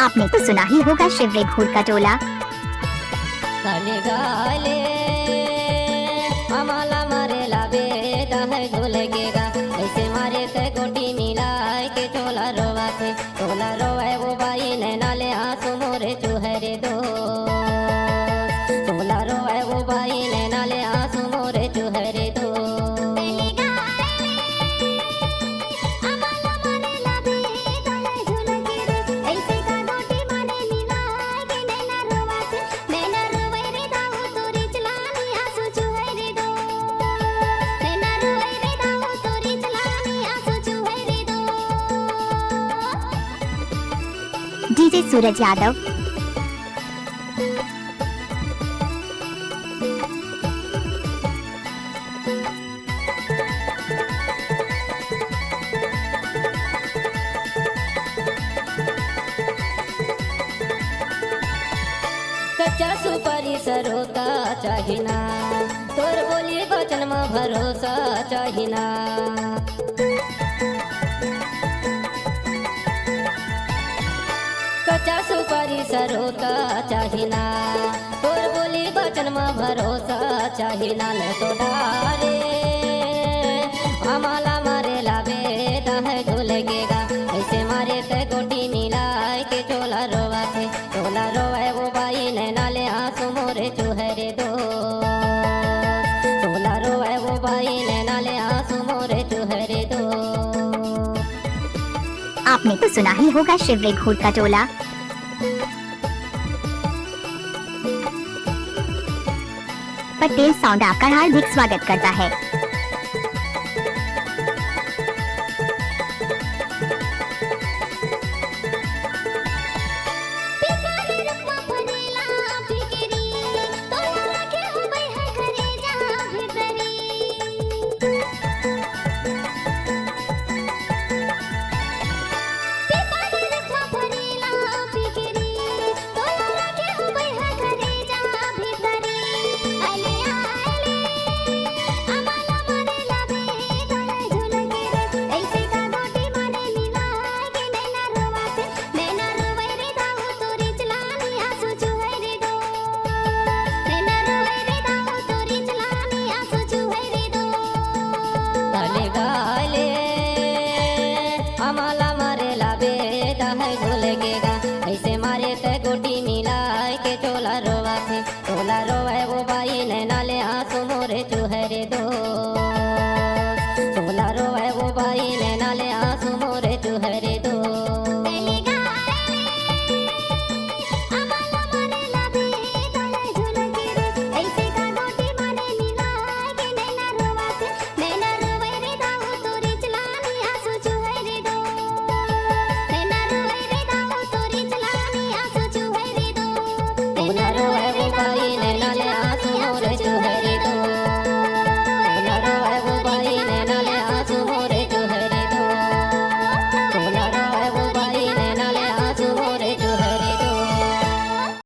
आपने तो सुना ही होगा शिवरे भूत का टोला। गाले गाले आम्हाला मारेला बेदा है झुलकेगा, ऐसे मारे के गोटी मिलाए के टोला रोवाए वो बाई नैनाले आंसू मोरे चुहरे दो, टोला रोवाए वो बाई नैनाले आंसू मोरे चुहरे दो। डीजे सूरज यादव। कच्चा सुपारी सरोता चाहिना, तोर बोली वचन में भरोसा चाहिना। कच्चा सुपारी सरोता चाहिना, तोर बोली वचन में भरोसा चाहिना। ले तो डारे आम्हाला मारेला बेदा है झुलकेगा, ऐसे मारे के गोटी मिलाए के टोला रोवाए वो बाई नैनाले आंसू मोरे चुहरे दो, टोला रोवाए वो बाई नैनाले आंसू मोरे चुहरे दो। आपने तो सुना ही होगा शिवरे भूत का टोला। पटेल साउंड आपका हार्दिक स्वागत करता है। आम्हाला मारेला बेदा है झुलकेगा, ऐसे मारे के गोटी मिलाए के टोला रोवाए वो बाई नैना